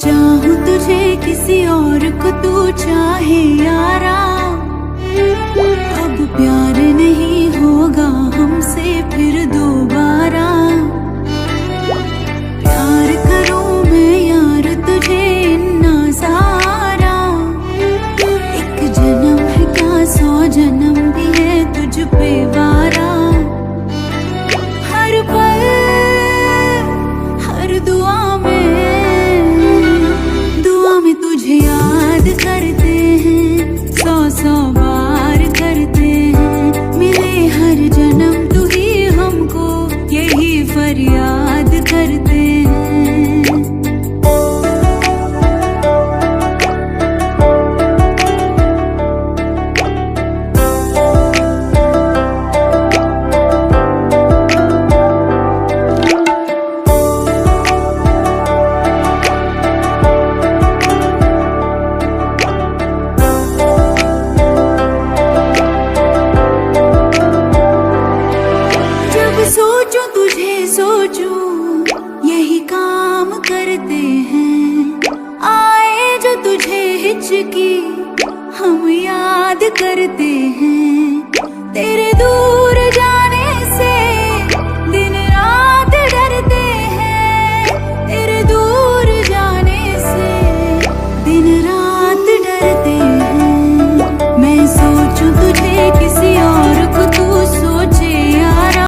चाहूं तुझे किसी और को तू चाहे यारा, अब प्यार नहीं होगा हमसे फिर दोबारा। प्यार करूं मैं यार तुझे इन्ना सारा, एक जन्म है क्या 100 जन्म भी है तुझ पे वारा। हर पल हर दुआ में तुझे याद करते हैं, 100 बार करते हैं। मिले हर जन्म तू ही हमको यही फरियाद करते हैं। सोचूं तुझे सोचूं यही काम करते हैं, आए जो तुझे हिचकी हम याद करते